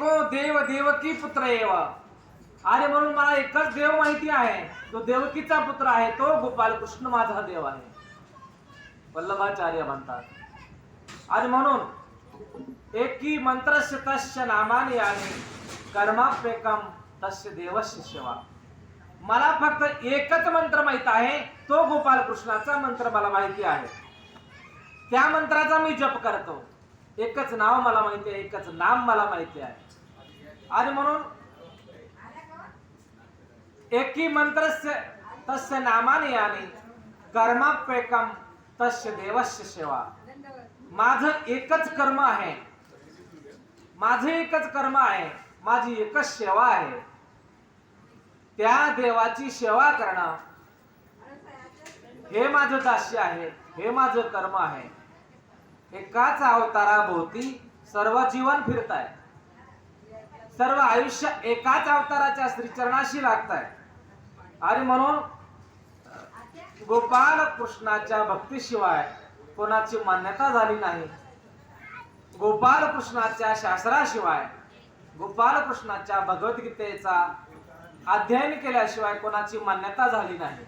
एको देव देवकी पुत्र एव. आणि म्हणून मला एकच देव माहिती आहे, तो देवकीचा पुत्र आहे, तो गोपाल कृष्ण माझा देव आहे, वल्लभाचार्य म्हणतात. आणि म्हणून एकी मंत्रस्य तस्य नामानि यानि कर्माप्येकम तस्य देवस्य सेवा. मला फक्त एकच मंत्र माहित आहे, तो गोपाल कृष्णाचा मंत्र मला माहिती आहे, त्या मंत्राचा मी जप करतो. एकच नाव मला माहिती आहे, एकच नाम मला माहिती आहे. आणि म्हणून एकी मंत्रस्य तस्य नामानि यानि कर्माप्येकम तस्य देवस्य सेवा. माझं एकच कर्म आहे, माझं एकच कर्म आहे, माझी एकच सेवा आहे, त्या देवाची सेवा करणं हे माझं दास्य आहे, हे माझं कर्म आहे. एकाच अवताराभोवती सर्व जीवन फिरताय, सर्व आयुष्य एकाच अवताराच्या श्रीचरणाशी लागताय. आणि म्हणून गोपाल कृष्णाच्या भक्तीशिवाय कोणाची मान्यता झाली नाही, गोपाल कृष्णाच्या शास्त्राशिवाय, गोपाल कृष्णाच्या भगवद्गीतेचा अध्ययन केल्याशिवाय कोणाची मान्यता झाली नाही.